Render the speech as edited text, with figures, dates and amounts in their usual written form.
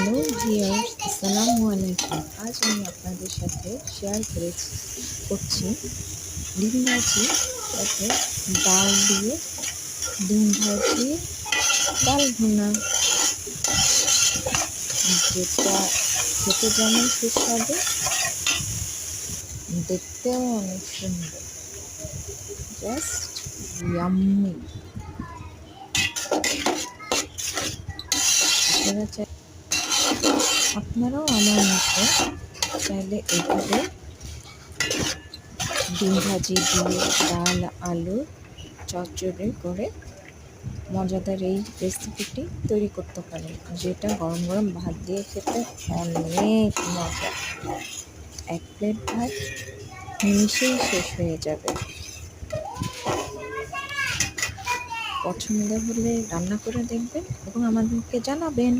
Hello viewers, আসসালামু আলাইকুম। আজ আমি আপনাদের সাথে শেয়ার করছি ডিম ভাজি, সাথে ডাল দিয়ে ডিম ভাজি, ডাল ভুনা, যেটা খেতে যেমন সুস্বাদু, দেখতেও অনেক সুন্দর। Just yummy. আপনারাও আমার মতো চাইলে এভাবে ডিম ভাজি দিয়ে ডাল আলু চচ্চড়ি করে মজাদার এই রেসিপিটি তৈরি করতে পারেন, যেটা গরম গরম ভাত দিয়ে খেতে অনেক মজা। এক প্লেট ভাত নিমিশেই শেষ হয়ে যাবে। পছন্দ হলে রান্না করে দেখবেন এবং আমাদেরকে জানাবেন।